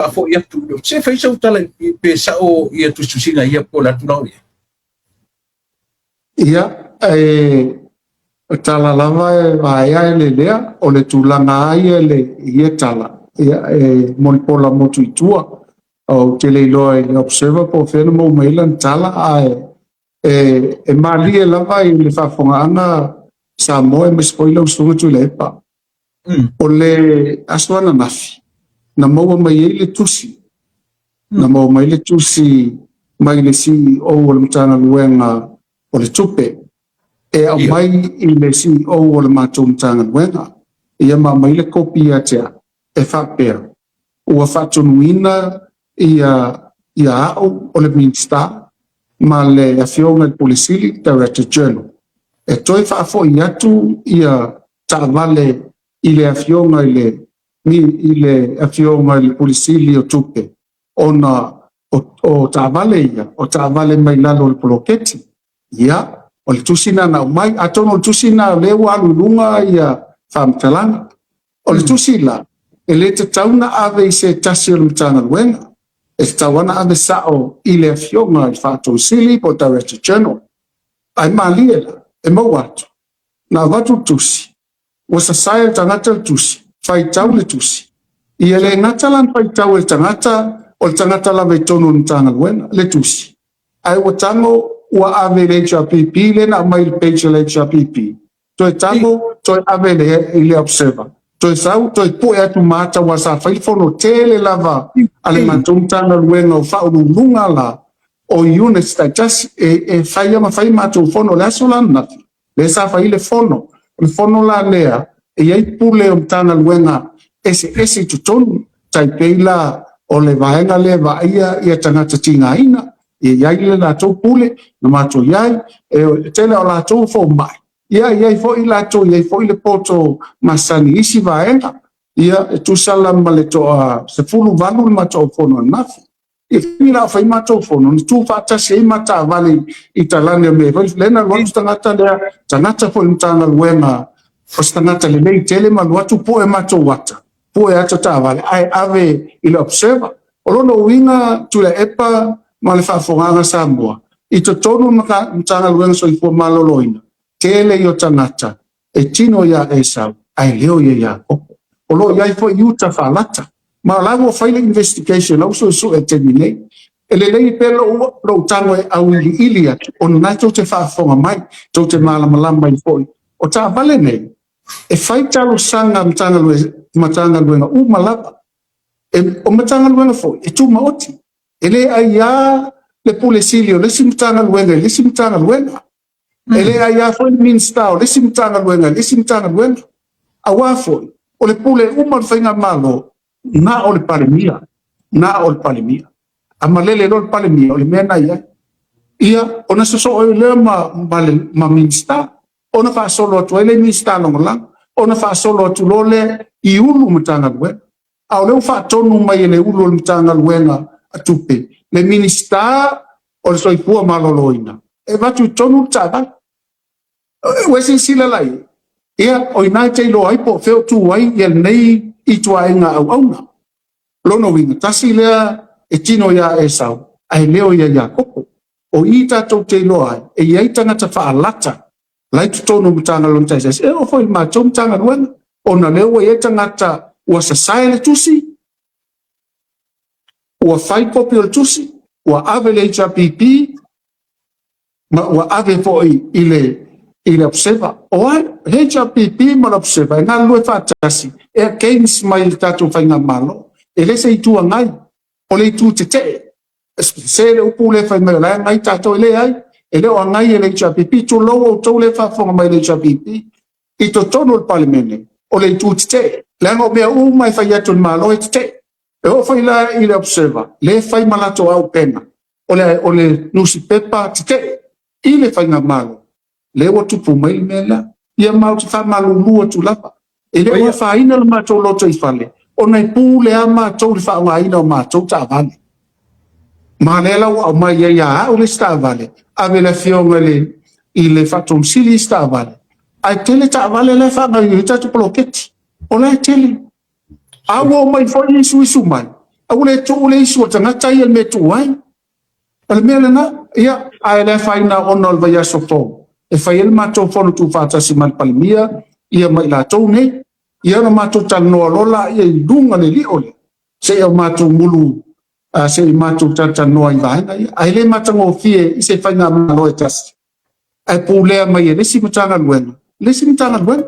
fo ia tu se fai sau tala pe sa o ia tu susina ia po la tu no ia tala lava vai ai le lea o le tulanga ai le ia tala ia mon pola mo tu tua o te le loa le observer po fena mo mailan tala ai mali e lava i le whawhongaanga sa moe me spoila usunga tu le pa o le aswana nafi na maua mai e le tusi na maua mai le tusi mai le si o le mtana luenga o le tupe e au mai i le si o le matou mtana luenga ia ma mai le kopi atea e whapea ua whatunuina ia au o le minister ma le afionga le polisili Director General e toi whaafo i atu ia taavale i le afionga i le afionga i le polisili o tupe ona o taavale ia o taavale mai lalo le poloketi ia o le tusina na mai atono le tusina le walulunga ia whamtalanga o le tusila e le te tauna ave i se tasi o le mtanga luenga e te tawana ave sao i le afionga i whaatou sili po Director General ai maliela e mau atu na watu tusi wa sasaya tangata le tusi whaitau le tusi i ele ngatalan whaitau le tangata o le tangata la veitono le tanga luenga le tusi ai wa tango ua ave le HRPP le na mai le page le HRPP toi tango toi ave le observer toi sau toi po e atu mata wa sa whaifono tele lava ale matou tanga luenga o whaurulunga la o units that just whaia ma whai matou fono le aso lana le sa whai le fono la lea e iai pule o tanga luenga ese tutonu tai peila o le vaenga le vaia tangata tinga ina iai le latou pule na matou iai e tele o latou fo mai iai fo i latou iai fo i le poto masani isi vaenga ia e tusala ma le toa se fulu valu le matou fono nafi e fina fai matou fono ni tu fa tasi e mata vale i talane me vai lena lo tangata le tangata fo mtanga luenga o tangata le nei tele ma lo po e matou wata po e ata ta vale ai ave i le observer o lono winga tu le epa ma le whaafonganga Samoa i to tonu mtanga luenga so i fo maloloina tele i o tangata e tino ia e sau ai leo ia koko o lo iai fo i uta whalata ma lago file investigation au so e terminate ele lei pelo lo tango e au ili atu o na to te whaafonga mai to te malama i foi o ta vale nei e fai talo sanga matanga luenga malapa o matanga luenga foi e tu maoti ele aia le polisili o le simtanga luenga ele aia foi minsta o le simtanga luenga awa foi o le pule fainga malo na o le palemia amalele lo le palemia o le mena ia ona so le ma minsta ona fa solo atu ele minsta no la ona fa solo atu lole i ulu mtanga luenga au le fa tonu mai le ulu mtanga luenga atupe le minsta o le soifua maloloina e vatu tonu tava wesi sila lai ia o ina te lo ai po feo tu ai ia nei i tuainga au auna lono winga tasi lea e tino ia e sau ai leo ia koko o i tatou te lo ai e iai tangata whaalata lai tutono mtanga lonta e o foi matou mtanga luenga ona leo e tangata ua sasai le tusi ua fai kopi o le tusi ua ave le HRPP ma ua ave fo i le observer o ai HRPP ma le observer nga lue fatasi e against mai le tatou whainga malo e le se itua ngai o le itu te se le upu le whai mai lai ngai tatou le ai e le o ngai e le HRPP tu loa o tau le whafonga mai le HRPP i to tono le palimene o le itu te le ngo mea mai whai atu le malo e te e o whai la i le observer le whai malato au pena o le newspaper te i le whainga malo le o tupu mai mela ia mau te wha malulua tu lapa e le o whaina le matou loto i whale o nei pū le a matou le whaungaina o matou ta vale ma le lau au mai ia o le sta vale ave le fionga i le whatum sili sta vale ai tele ta vale le whanga i tatu poloketi o le tele awo mai fo isu mai au le tu le isu tanga chai al me tu ai al me na ia ai le fai na onol va ya sopo e fai el ma tu fo tu fa ta siman palmia ia mai la tu ne ia na ma tu tan no lola ia dunga le li ole se o ma tu mulu se ma tu tan no ai vai ai le ma tango fie se fai na ma lo tas ai pulea mai le si mutanga luen le si mutanga luen